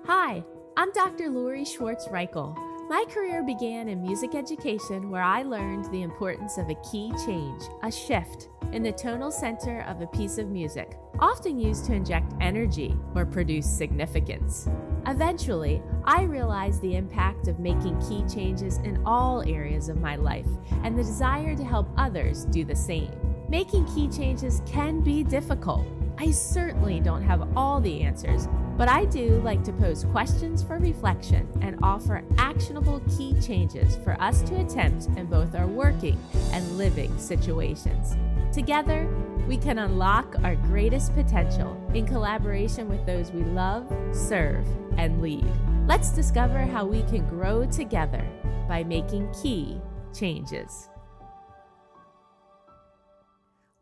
Hi, I'm Dr. Lori Schwartz-Reichel. My career began in music education where I learned the importance of a key change, a shift, in the tonal center of a piece of music, often used to inject energy or produce significance. Eventually, I realized the impact of making key changes in all areas of my life and the desire to help others do the same. Making key changes can be difficult. I certainly don't have all the answers, but I do like to pose questions for reflection and offer actionable key changes for us to attempt in both our working and living situations. Together, we can unlock our greatest potential in collaboration with those we love, serve, and lead. Let's discover how we can grow together by making key changes.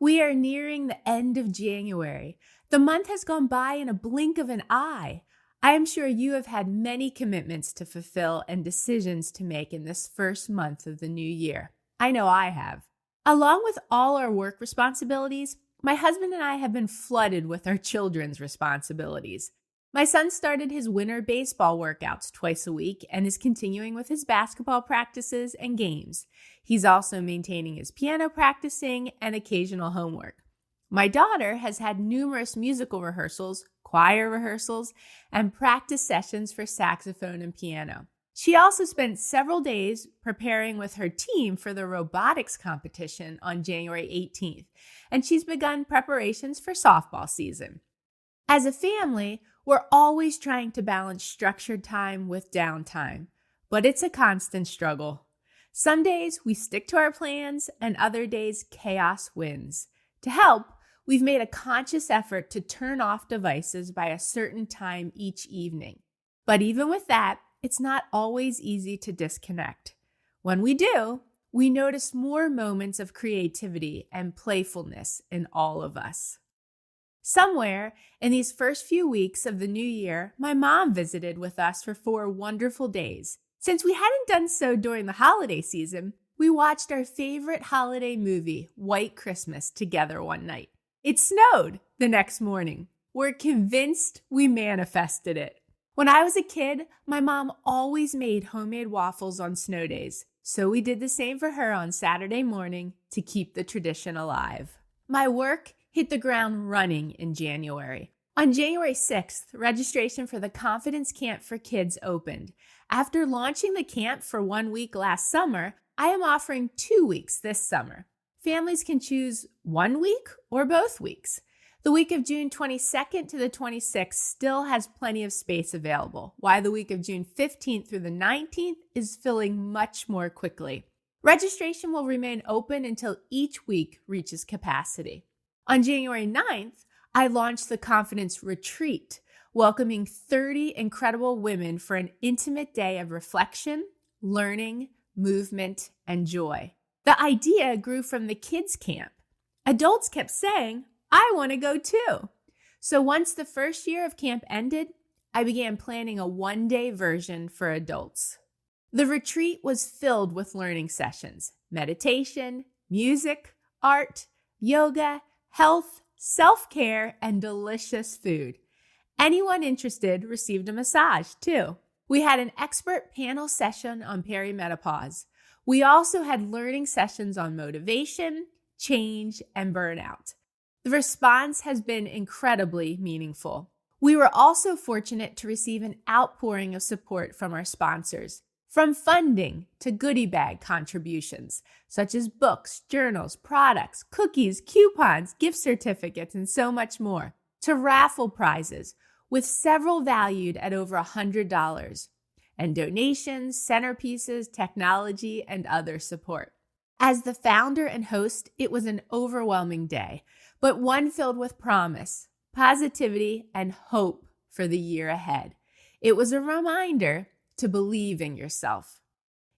We are nearing the end of January. The month has gone by in a blink of an eye. I am sure you have had many commitments to fulfill and decisions to make in this first month of the new year. I know I have. Along with all our work responsibilities, my husband and I have been flooded with our children's responsibilities. My son started his winter baseball workouts twice a week and is continuing with his basketball practices and games. He's also maintaining his piano practicing and occasional homework. My daughter has had numerous musical rehearsals, choir rehearsals, and practice sessions for saxophone and piano. She also spent several days preparing with her team for the robotics competition on January 18th, and she's begun preparations for softball season. As a family, we're always trying to balance structured time with downtime, but it's a constant struggle. Some days we stick to our plans, and other days chaos wins. To help, we've made a conscious effort to turn off devices by a certain time each evening. But even with that, it's not always easy to disconnect. When we do, we notice more moments of creativity and playfulness in all of us. Somewhere in these first few weeks of the new year, my mom visited with us for 4 wonderful days. Since we hadn't done so during the holiday season, we watched our favorite holiday movie, White Christmas, together one night. It snowed the next morning. We're convinced we manifested it. When I was a kid, my mom always made homemade waffles on snow days, so we did the same for her on Saturday morning to keep the tradition alive. My work hit the ground running in January. On January 6th, registration for the Confidence Camp for Kids opened. After launching the camp for 1 week last summer, I am offering 2 weeks this summer. Families can choose 1 week or both weeks. The week of June 22nd to the 26th still has plenty of space available, while the week of June 15th through the 19th is filling much more quickly. Registration will remain open until each week reaches capacity. On January 9th, I launched the Confidence Retreat, welcoming 30 incredible women for an intimate day of reflection, learning, movement, and joy. The idea grew from the kids' camp. Adults kept saying, "I want to go too." So once the first year of camp ended, I began planning a one-day version for adults. The retreat was filled with learning sessions, meditation, music, art, yoga, health, self-care, and delicious food. Anyone interested received a massage, too. We had an expert panel session on perimenopause. We also had learning sessions on motivation, change, and burnout. The response has been incredibly meaningful. We were also fortunate to receive an outpouring of support from our sponsors. From funding to goodie bag contributions, such as books, journals, products, cookies, coupons, gift certificates, and so much more, to raffle prizes, with several valued at over $100, and donations, centerpieces, technology, and other support. As the founder and host, it was an overwhelming day, but one filled with promise, positivity, and hope for the year ahead. It was a reminder to believe in yourself.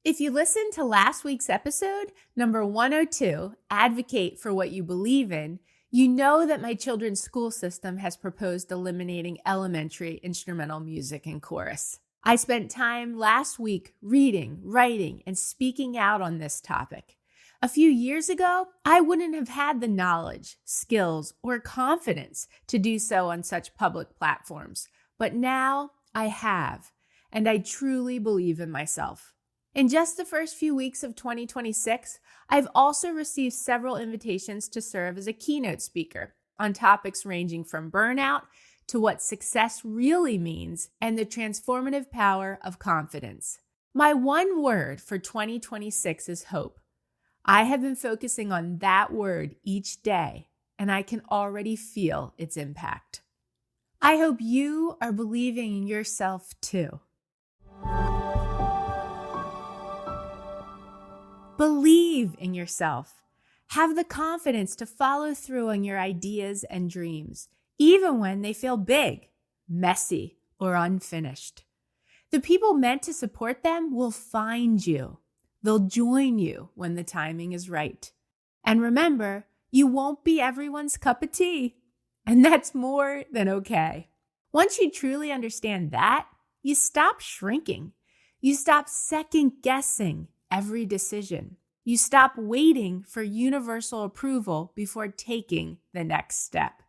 If you listened to last week's episode, number 102, Advocate for What You Believe in, you know that my children's school system has proposed eliminating elementary instrumental music and chorus. I spent time last week reading, writing, and speaking out on this topic. A few years ago, I wouldn't have had the knowledge, skills, or confidence to do so on such public platforms. But now I have, and I truly believe in myself. In just the first few weeks of 2026, I've also received several invitations to serve as a keynote speaker on topics ranging from burnout to what success really means and the transformative power of confidence. My one word for 2026 is hope. I have been focusing on that word each day, and I can already feel its impact. I hope you are believing in yourself too. Believe in yourself. Have the confidence to follow through on your ideas and dreams, even when they feel big, messy, or unfinished. The people meant to support them will find you. They'll join you when the timing is right. And remember, you won't be everyone's cup of tea. And that's more than okay. Once you truly understand that, you stop shrinking. You stop second-guessing every decision. You stop waiting for universal approval before taking the next step.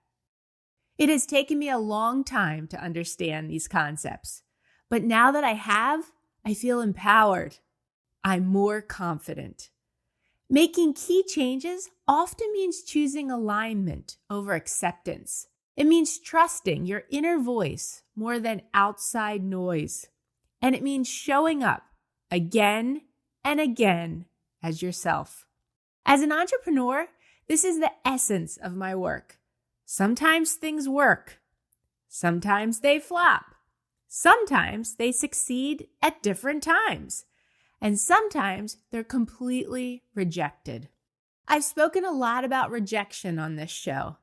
It has taken me a long time to understand these concepts. But now that I have, I feel empowered. I'm more confident. Making key changes often means choosing alignment over acceptance. It means trusting your inner voice more than outside noise. And it means showing up again and again as yourself. As an entrepreneur, this is the essence of my work. Sometimes things work. Sometimes they flop. Sometimes they succeed at different times. And sometimes they're completely rejected. I've spoken a lot about rejection on this show.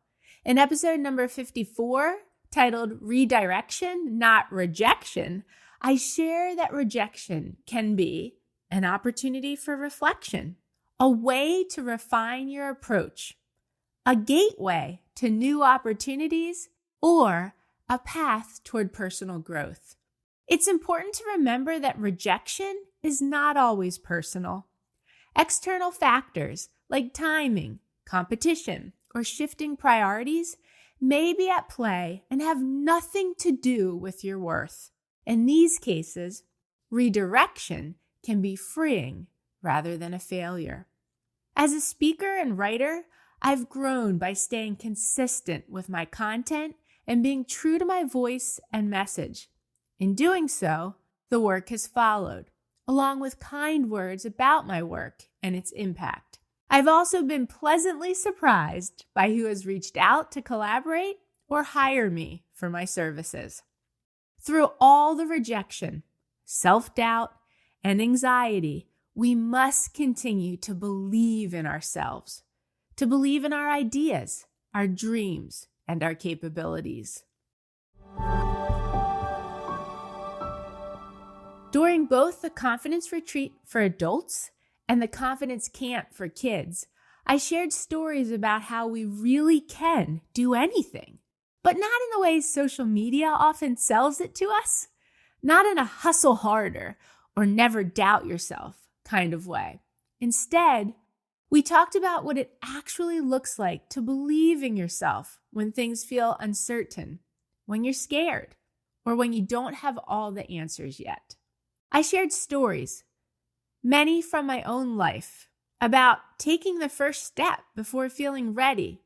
In episode number 54, titled Redirection, Not Rejection, I share that rejection can be an opportunity for reflection, a way to refine your approach, a gateway to new opportunities, or a path toward personal growth. It's important to remember that rejection is not always personal. External factors like timing, competition, or shifting priorities may be at play and have nothing to do with your worth. In these cases, redirection can be freeing rather than a failure. As a speaker and writer, I've grown by staying consistent with my content and being true to my voice and message. In doing so, the work has followed, along with kind words about my work and its impact. I've also been pleasantly surprised by who has reached out to collaborate or hire me for my services. Through all the rejection, self-doubt, and anxiety, we must continue to believe in ourselves, to believe in our ideas, our dreams, and our capabilities. During both the Confidence Retreat for adults and the Confidence Camp for kids, I shared stories about how we really can do anything, but not in the ways social media often sells it to us, not in a hustle harder or never doubt yourself kind of way. Instead, we talked about what it actually looks like to believe in yourself when things feel uncertain, when you're scared, or when you don't have all the answers yet. I shared stories, many from my own life, about taking the first step before feeling ready,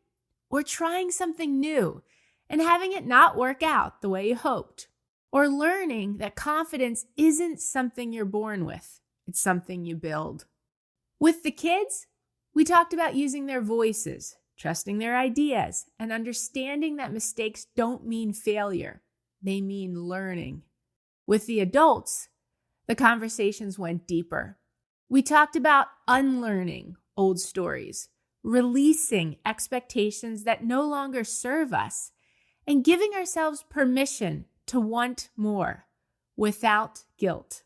or trying something new and having it not work out the way you hoped, or learning that confidence isn't something you're born with, it's something you build. With the kids, we talked about using their voices, trusting their ideas, and understanding that mistakes don't mean failure, they mean learning. With the adults, the conversations went deeper. We talked about unlearning old stories, releasing expectations that no longer serve us, and giving ourselves permission to want more without guilt.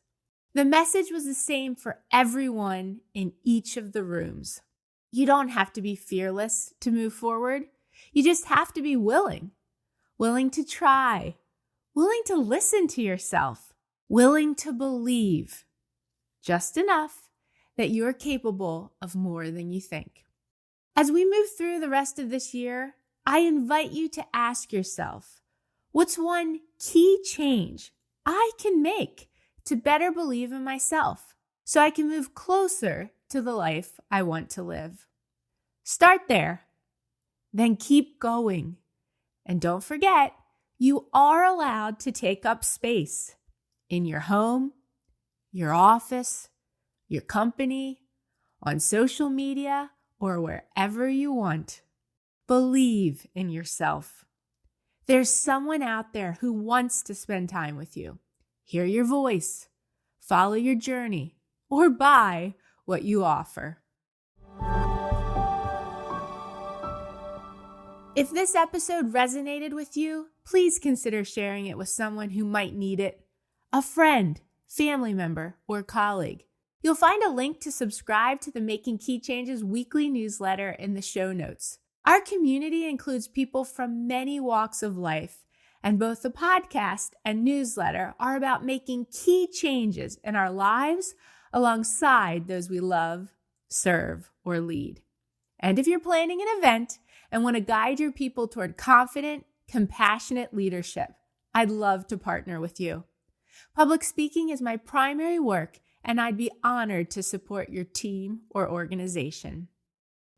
The message was the same for everyone in each of the rooms. You don't have to be fearless to move forward. You just have to be willing to try, willing to listen to yourself, willing to believe just enough that you're capable of more than you think. As we move through the rest of this year, I invite you to ask yourself, what's one key change I can make to better believe in myself so I can move closer to the life I want to live? Start there, then keep going. And don't forget, you are allowed to take up space in your home, your office, your company, on social media, or wherever you want. Believe in yourself. There's someone out there who wants to spend time with you, hear your voice, follow your journey, or buy what you offer. If this episode resonated with you, please consider sharing it with someone who might need it, a friend, family member, or colleague. You'll find a link to subscribe to the Making Key Changes weekly newsletter in the show notes. Our community includes people from many walks of life, and both the podcast and newsletter are about making key changes in our lives alongside those we love, serve, or lead. And if you're planning an event and want to guide your people toward confident, compassionate leadership, I'd love to partner with you. Public speaking is my primary work, and I'd be honored to support your team or organization.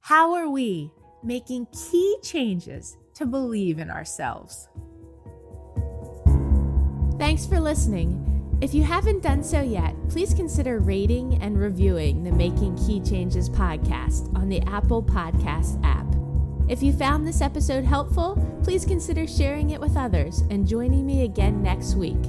How are we making key changes to believe in ourselves? Thanks for listening. If you haven't done so yet, please consider rating and reviewing the Making Key Changes podcast on the Apple Podcast app. If you found this episode helpful, please consider sharing it with others and joining me again next week.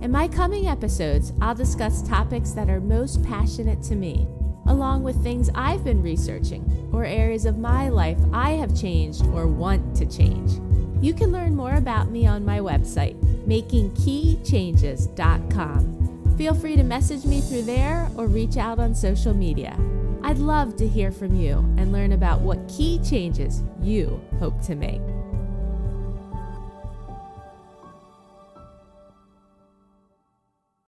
In my coming episodes, I'll discuss topics that are most passionate to me, along with things I've been researching or areas of my life I have changed or want to change. You can learn more about me on my website, makingkeychanges.com. Feel free to message me through there or reach out on social media. I'd love to hear from you and learn about what key changes you hope to make.